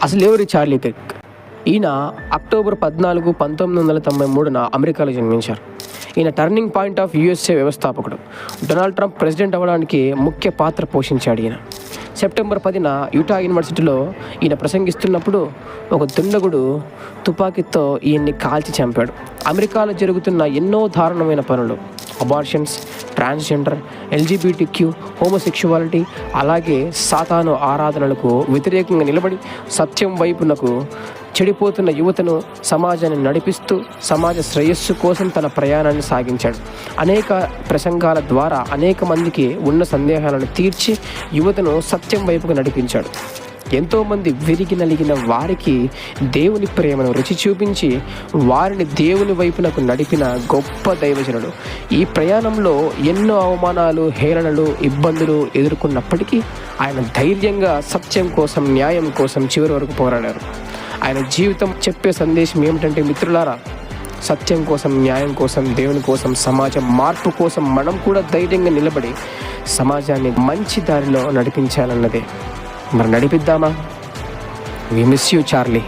అసలు ఎవరు Charlie Kirk? ఈయన అక్టోబర్ 14, 1993 అమెరికాలో జన్మించారు. ఈయన టర్నింగ్ పాయింట్ ఆఫ్ యుఎస్ఏ వ్యవస్థాపకుడు. డొనాల్డ్ ట్రంప్ ప్రెసిడెంట్ అవ్వడానికి ముఖ్య పాత్ర పోషించాడు ఈయన. సెప్టెంబర్ 10 యూటా యూనివర్సిటీలో ఈయన ప్రసంగిస్తున్నప్పుడు ఒక దుండగుడు తుపాకీతో ఈయన్ని కాల్చి చంపాడు. అమెరికాలో జరుగుతున్న ఎన్నో దారుణమైన పనులు, అబార్షన్స్, ట్రాన్స్జెండర్, ఎల్జీబీటీక్యూ, హోమోసెక్షువాలిటీ, అలాగే సాతాను ఆరాధనలకు వ్యతిరేకంగా నిలబడి సత్యం వైపునకు చెడిపోతున్న యువతను, సమాజాన్ని నడిపిస్తూ సమాజ శ్రేయస్సు కోసం తన ప్రయాణాన్ని సాగించాడు. అనేక ప్రసంగాల ద్వారా అనేక మందికి ఉన్న సందేహాలను తీర్చి యువతను సత్యం వైపుకు నడిపించాడు. ఎంతోమంది విరిగి నలిగిన వారికి దేవుని ప్రేమను రుచి చూపించి వారిని దేవుని వైపునకు నడిపిన గొప్ప దైవజనుడు. ఈ ప్రయాణంలో ఎన్నో అవమానాలు, హేళనలు, ఇబ్బందులు ఎదుర్కొన్నప్పటికీ ఆయన ధైర్యంగా సత్యం కోసం, న్యాయం కోసం చివరి వరకు పోరాడారు. ఆయన జీవితం చెప్పే సందేశం ఏమిటంటే, మిత్రులారా, సత్యం కోసం, న్యాయం కోసం, దేవుని కోసం, సమాజం మార్పు కోసం మనం కూడా ధైర్యంగా నిలబడి సమాజాన్ని మంచి దారిలో నడిపించాలన్నదే. మరి నడిపిద్దామా? We miss you Charlie.